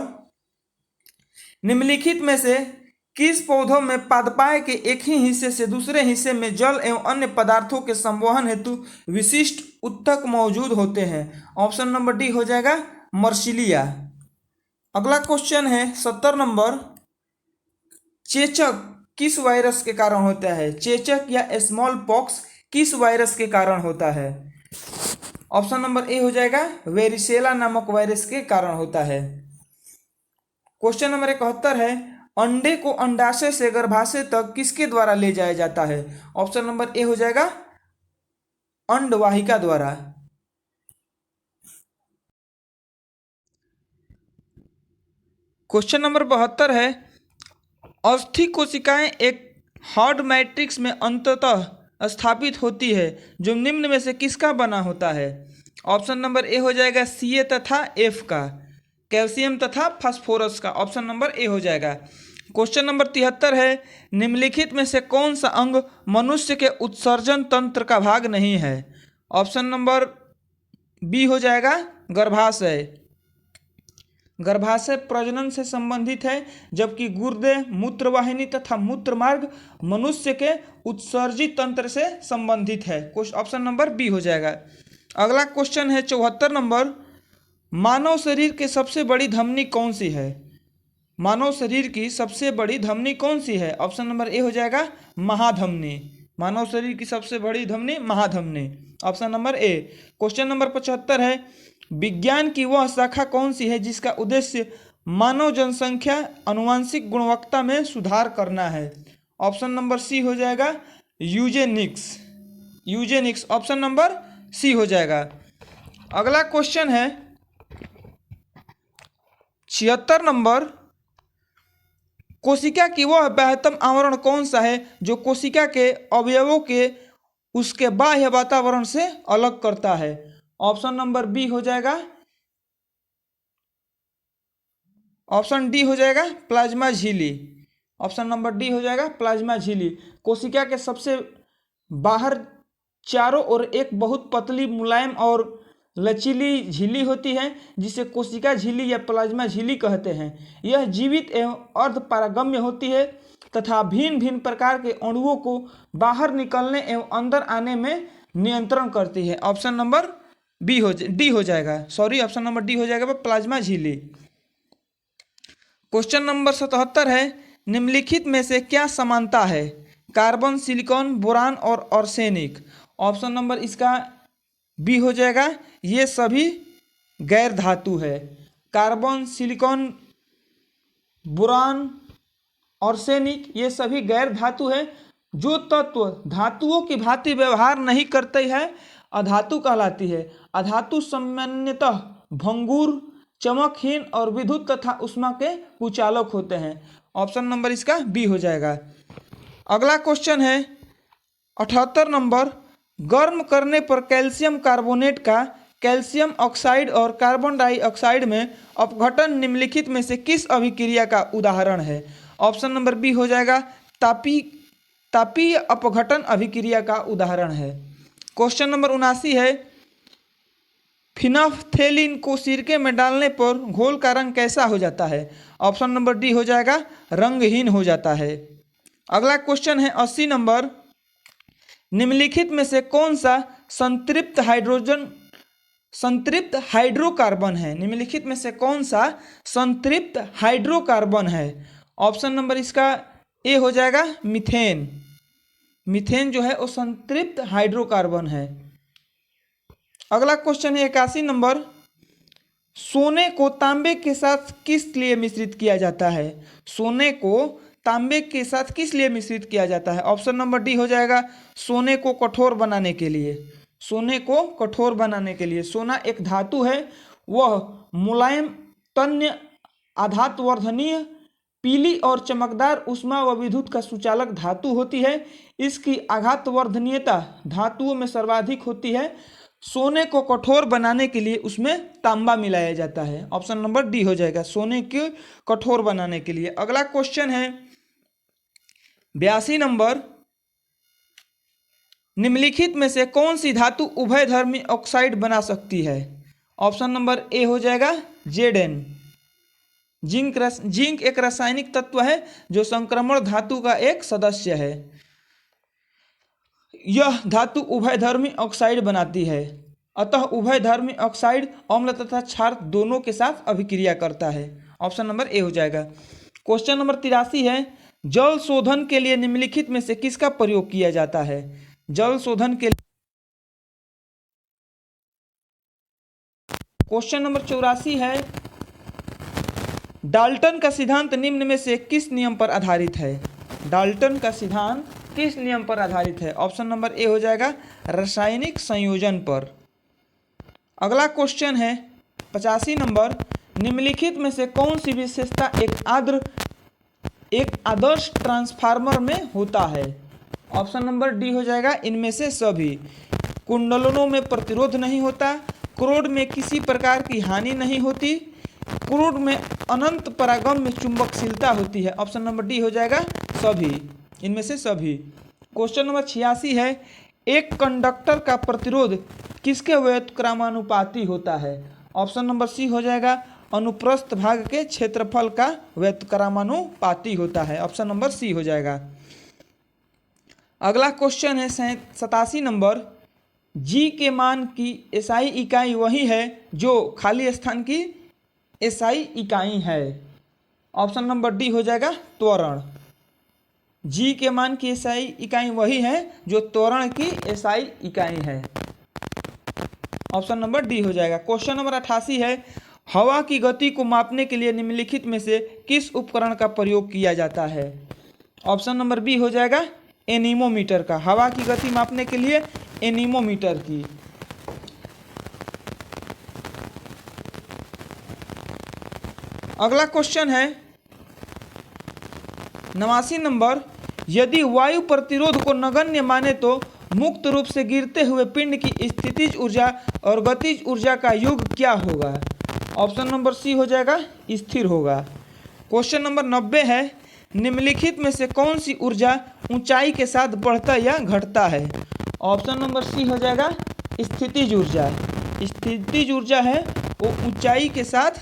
निम्नलिखित में से किस पौधों में पादपाय के एक ही हिस्से से दूसरे हिस्से में जल एवं अन्य पदार्थों के संवहन हेतु विशिष्ट उत्तक मौजूद होते हैं? ऑप्शन नंबर डी हो जाएगा मर्सिलिया। अगला क्वेश्चन है 70 नंबर। चेचक किस वायरस के कारण होता है? चेचक या स्मॉल पॉक्स किस वायरस के कारण होता है? ऑप्शन नंबर ए हो जाएगा वेरिसेला नामक वायरस के कारण होता है। क्वेश्चन नंबर 71 है, अंडे को अंडाशय से गर्भाशय तक किसके द्वारा ले जाया जाता है? ऑप्शन नंबर ए हो जाएगा अंडवाहिका द्वारा। क्वेश्चन नंबर 72 है, अस्थि कोशिकाएं एक हार्ड मैट्रिक्स में अंततः स्थापित होती है जो निम्न में से किसका बना होता है? ऑप्शन नंबर ए हो जाएगा Ca तथा F का, कैल्शियम तथा फास्फोरस का। ऑप्शन नंबर ए हो जाएगा। क्वेश्चन नंबर 73 है, निम्नलिखित में से कौन सा अंग मनुष्य के उत्सर्जन तंत्र का भाग नहीं है? ऑप्शन नंबर बी हो जाएगा गर्भाशय। गर्भाशय प्रजनन से संबंधित है, जबकि गुर्दे, मूत्रवाहिनी तथा मूत्रमार्ग मनुष्य के उत्सर्जित तंत्र से संबंधित है। ऑप्शन नंबर बी हो जाएगा। अगला क्वेश्चन है 74 नंबर। मानव शरीर की सबसे बड़ी धमनी कौन सी है? मानव शरीर की सबसे बड़ी धमनी कौन सी है? ऑप्शन नंबर ए हो जाएगा महाधमनी। मानव शरीर की सबसे बड़ी धमनी महाधमनी। Option number A. Question number 75 है, विज्ञान की वह शाखा कौन सी है जिसका उद्देश्य मानव जनसंख्या आनुवंशिक गुणवत्ता में सुधार करना है? ऑप्शन नंबर सी हो जाएगा यूजेनिक्स। ऑप्शन नंबर सी हो जाएगा। अगला क्वेश्चन है 76 नंबर। कोशिका की वह बाह्यतम आवरण कौन सा है जो कोशिका के अवयवों के उसके बाह्य वातावरण से अलग करता है? ऑप्शन नंबर बी हो जाएगा, ऑप्शन डी हो जाएगा प्लाज्मा झिल्ली। ऑप्शन नंबर डी हो जाएगा प्लाज्मा झिल्ली। कोशिका के सबसे बाहर चारों ओर एक बहुत पतली, मुलायम और लचीली झिल्ली होती है जिसे कोशिका झिल्ली या प्लाज्मा झिल्ली कहते हैं। यह जीवित एवं अर्धपारगम्य होती है तथा भिन्न भिन्न प्रकार के अणुओं को बाहर निकलने एवं अंदर आने में नियंत्रण करती है। ऑप्शन नंबर डी हो जाएगा। ऑप्शन नंबर डी हो जाएगा प्लाज्मा झिल्ली। क्वेश्चन नंबर 77 है, निम्नलिखित में से क्या समानता है कार्बन, सिलिकॉन, बोरान और आर्सेनिक? ऑप्शन नंबर इसका बी हो जाएगा, ये सभी गैर धातु है। कार्बन, सिलिकॉन, बोरान, आर्सेनिक ये सभी गैर धातु है। जो तत्व धातुओं की भांति व्यवहार नहीं करते हैं अधातु कहलाती है। अधातु सामान्यतः भंगुर, चमकहीन और विद्युत तथा उष्मा के कुचालक होते हैं। ऑप्शन नंबर इसका बी हो जाएगा। अगला क्वेश्चन है 78 नंबर। गर्म करने पर कैल्शियम कार्बोनेट का कैल्शियम ऑक्साइड और कार्बन डाइऑक्साइड में अपघटन निम्नलिखित में से किस अभिक्रिया का उदाहरण है? ऑप्शन नंबर बी हो जाएगा तापीय अपघटन अभिक्रिया का उदाहरण है। क्वेश्चन नंबर 79 है, फिनाफ्थेलिन को सिरके में डालने पर घोल का रंग कैसा हो जाता है? ऑप्शन नंबर डी हो जाएगा रंगहीन हो जाता है। अगला क्वेश्चन है 80 नंबर, निम्नलिखित में से कौन सा संतृप्त हाइड्रोकार्बन है? निम्नलिखित में से कौन सा संतृप्त हाइड्रोकार्बन है? ऑप्शन नंबर इसका ए हो जाएगा मीथेन। मीथेन जो है वो संतृप्त हाइड्रोकार्बन है। अगला क्वेश्चन है 81 नंबर, सोने को तांबे के साथ किस लिए मिश्रित किया जाता है? सोने को तांबे के साथ किस लिए मिश्रित किया जाता है? ऑप्शन नंबर डी हो जाएगा सोने को कठोर बनाने के लिए। सोने को कठोर बनाने के लिए। सोना एक धातु है, वह मुलायम, तन्य, आघातवर्धनीय, पीली और चमकदार ऊष्मा व विद्युत का सुचालक धातु होती है। इसकी आघातवर्धनीयता धातुओं में सर्वाधिक होती है। सोने को कठोर बनाने के लिए उसमें तांबा मिलाया जाता है। ऑप्शन नंबर डी हो जाएगा सोने को कठोर बनाने के लिए। अगला क्वेश्चन है 82 नंबर, निम्नलिखित में से कौन सी धातु उभयधर्मी ऑक्साइड बना सकती है? ऑप्शन नंबर ए हो जाएगा Zn। जिंक एक रासायनिक तत्व है जो संक्रमण धातु का एक सदस्य है। यह धातु उभयधर्मी ऑक्साइड बनाती है, अतः उभयधर्मी ऑक्साइड अम्ल तथा क्षार दोनों के साथ अभिक्रिया करता है। ऑप्शन नंबर ए हो जाएगा। क्वेश्चन नंबर 83 है, जल शोधन के लिए निम्नलिखित में से किसका प्रयोग किया जाता है? जल शोधन के लिए क्वेश्चन नंबर 84 है, डाल्टन का सिद्धांत निम्न में से किस नियम पर आधारित है? डाल्टन का सिद्धांत किस नियम पर आधारित है? ऑप्शन नंबर ए हो जाएगा रासायनिक संयोजन पर। अगला क्वेश्चन है 85 नंबर, निम्नलिखित में से कौन सी विशेषता एक आदर्श ट्रांसफार्मर में होता है? ऑप्शन नंबर डी हो जाएगा इनमें से सभी। कुंडलों में प्रतिरोध नहीं होता, क्रोड में किसी प्रकार की हानि नहीं होती, क्रोड में अनंत परागम्य चुंबकशीलता होती है। ऑप्शन नंबर डी हो जाएगा सभी, इनमें से सभी। क्वेश्चन नंबर 86 है, एक कंडक्टर का प्रतिरोध किसके व्युत्क्रमानुपाती होता है? ऑप्शन नंबर सी हो जाएगा अनुप्रस्थ भाग के क्षेत्रफल का व्युत्क्रमानुपाती होता है। ऑप्शन नंबर सी हो जाएगा। अगला क्वेश्चन है 87 नंबर, जी के मान की एसआई इकाई वही है जो खाली स्थान की एसआई इकाई है। ऑप्शन नंबर डी हो जाएगा त्वरण। जी के मान की एसआई इकाई वही है जो त्वरण की एसआई इकाई है। ऑप्शन नंबर डी हो जाएगा। क्वेश्चन नंबर 88 है, हवा की गति को मापने के लिए निम्नलिखित में से किस उपकरण का प्रयोग किया जाता है? ऑप्शन नंबर बी हो जाएगा एनीमोमीटर का। हवा की गति मापने के लिए एनीमोमीटर की। अगला क्वेश्चन है 89 नंबर, यदि वायु प्रतिरोध को नगण्य माने तो मुक्त रूप से गिरते हुए पिंड की स्थितिज ऊर्जा और गतिज ऊर्जा का योग क्या होगा? ऑप्शन नंबर सी हो जाएगा स्थिर होगा। क्वेश्चन नंबर 90 है, निम्नलिखित में से कौन सी ऊर्जा ऊंचाई के साथ बढ़ता या घटता है? ऑप्शन नंबर सी हो जाएगा स्थितिज ऊर्जा। स्थितिज ऊर्जा है वो ऊंचाई के साथ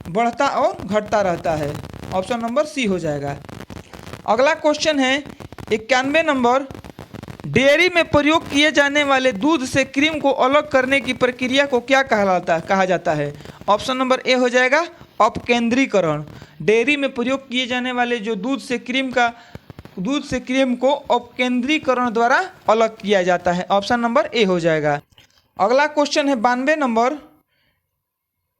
बढ़ता और घटता रहता है। ऑप्शन नंबर सी हो जाएगा। अगला क्वेश्चन है 91 नंबर, डेयरी में प्रयोग किए जाने वाले दूध से क्रीम को अलग करने की प्रक्रिया को क्या कहा जाता है? ऑप्शन नंबर ए हो जाएगा अपकेंद्रीकरण। डेयरी में प्रयोग किए जाने वाले जो दूध से क्रीम को अपकेंद्रीकरण द्वारा अलग किया जाता है। ऑप्शन नंबर ए हो जाएगा। अगला क्वेश्चन है 92 नंबर,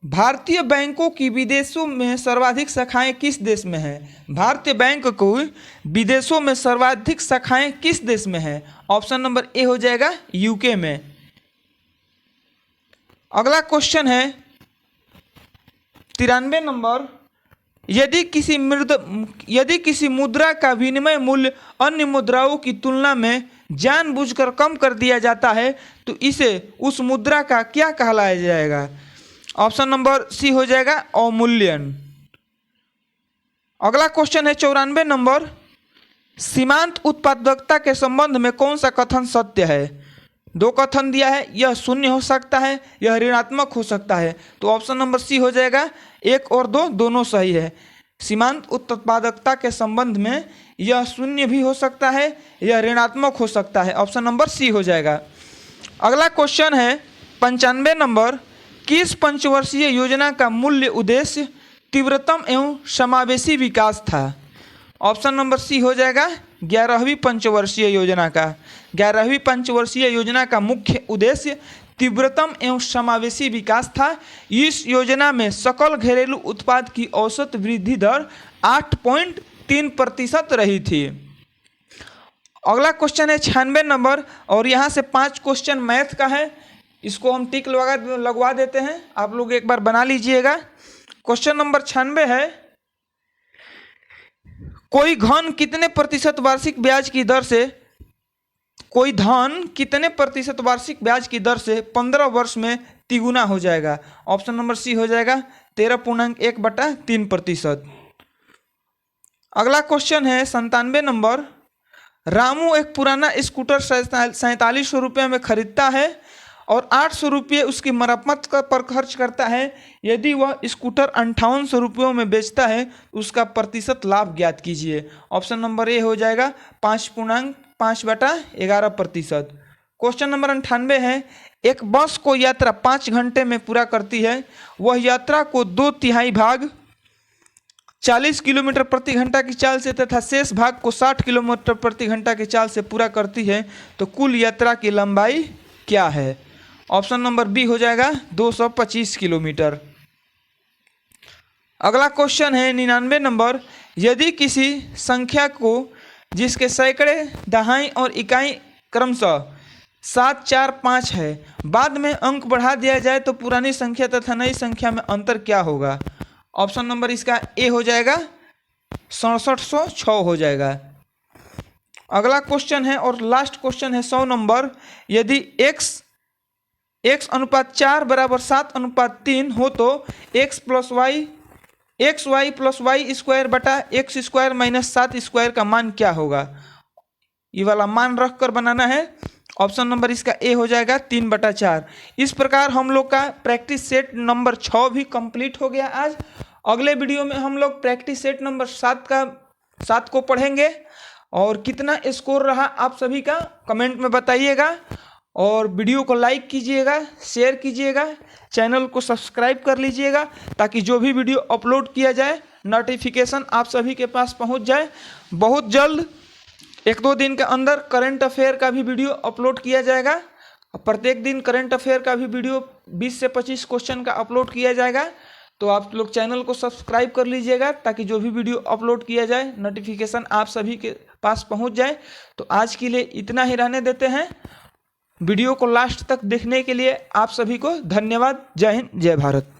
भारतीय बैंकों की विदेशों में सर्वाधिक शाखाएं किस देश में है? भारतीय बैंक को विदेशों में सर्वाधिक शाखाएं किस देश में है? ऑप्शन नंबर ए हो जाएगा यूके में। अगला क्वेश्चन है 93 नंबर, यदि किसी मुद्रा का विनिमय मूल्य अन्य मुद्राओं की तुलना में जानबूझकर कम कर दिया जाता है तो इसे उस मुद्रा का क्या कहलाया जाएगा? ऑप्शन नंबर सी हो जाएगा अवमूल्यन। अगला क्वेश्चन है 94 नंबर, सीमांत उत्पादकता के संबंध में कौन सा कथन सत्य है? दो कथन दिया है, यह शून्य हो सकता है, यह ऋणात्मक हो सकता है। तो ऑप्शन नंबर सी हो जाएगा, 1 और 2 दोनों सही है। सीमांत उत्पादकता के संबंध में यह शून्य भी हो सकता है, यह ऋणात्मक हो सकता है। ऑप्शन नंबर सी हो जाएगा। अगला क्वेश्चन है 95 नंबर, किस पंचवर्षीय योजना का मूल्य उद्देश्य तीव्रतम एवं समावेशी विकास था? ऑप्शन नंबर सी हो जाएगा, 11वीं पंचवर्षीय योजना का। 11वीं पंचवर्षीय योजना का मुख्य उद्देश्य तीव्रतम एवं समावेशी विकास था। इस योजना में सकल घरेलू उत्पाद की औसत वृद्धि दर 8.3% रही थी। अगला क्वेश्चन है 96 नंबर, और यहाँ से 5 क्वेश्चन मैथ का है। इसको हम टिक लगवा देते हैं, आप लोग एक बार बना लीजिएगा। क्वेश्चन नंबर 96 है, कोई धन कितने प्रतिशत वार्षिक ब्याज की दर से 15 वर्ष में तिगुना हो जाएगा? ऑप्शन नंबर सी हो जाएगा, 13.1/3%। अगला क्वेश्चन है 97 नंबर, रामू एक पुराना स्कूटर 4700 रुपये में खरीदता है और 800 रुपये उसकी मरम्मत पर खर्च करता है। यदि वह स्कूटर 5800 रुपयों में बेचता है, उसका प्रतिशत लाभ ज्ञात कीजिए। ऑप्शन नंबर ए हो जाएगा, 5.5/11%। क्वेश्चन नंबर 98 है, एक बस को यात्रा 5 घंटे में पूरा करती है। वह यात्रा को 2/3 भाग 40 किलोमीटर प्रति घंटा की चाल से तथा शेष भाग को 60 किलोमीटर प्रति घंटा की चाल से पूरा करती है, तो कुल यात्रा की लंबाई क्या है? ऑप्शन नंबर बी हो जाएगा, 225 किलोमीटर। अगला क्वेश्चन है 99 नंबर, यदि किसी संख्या को जिसके सैकड़े, दहाई और इकाई क्रमशः 7, 4, 5 है, बाद में अंक बढ़ा दिया जाए तो पुरानी संख्या तथा नई संख्या में अंतर क्या होगा? ऑप्शन नंबर इसका ए हो जाएगा, 6706 हो जाएगा। अगला क्वेश्चन है और लास्ट क्वेश्चन है 100 नंबर, यदि x अनुपात 4 बराबर 7:3 हो तो x y plus y square बटा एक्स स्क्वायर माइनस 7 स्क्वायर का मान क्या होगा? ये वाला मान रख कर बनाना है। ऑप्शन नंबर इसका ए हो जाएगा, 3/4। इस प्रकार हम लोग का प्रैक्टिस सेट नंबर 6 भी कंप्लीट हो गया आज। अगले वीडियो में हम लोग प्रैक्टिस सेट नंबर 7 को पढ़ेंगे, और कितना स्कोर रहा आप सभी का कमेंट में बताइएगा, और वीडियो को लाइक कीजिएगा, शेयर कीजिएगा, चैनल को सब्सक्राइब कर लीजिएगा, ताकि जो भी वीडियो अपलोड किया जाए नोटिफिकेशन आप सभी के पास पहुंच जाए। बहुत जल्द 1-2 दिन के अंदर करंट अफेयर का भी वीडियो अपलोड किया जाएगा। प्रत्येक दिन करंट अफेयर का भी वीडियो 20 से 25 क्वेश्चन का अपलोड किया जाएगा। तो आप लोग चैनल को सब्सक्राइब कर लीजिएगा, ताकि जो भी वीडियो अपलोड किया जाए नोटिफिकेशन आप सभी के पास पहुंच जाए। तो आज के लिए इतना ही रहने देते हैं। वीडियो को लास्ट तक देखने के लिए आप सभी को धन्यवाद। जय हिंद, जय भारत।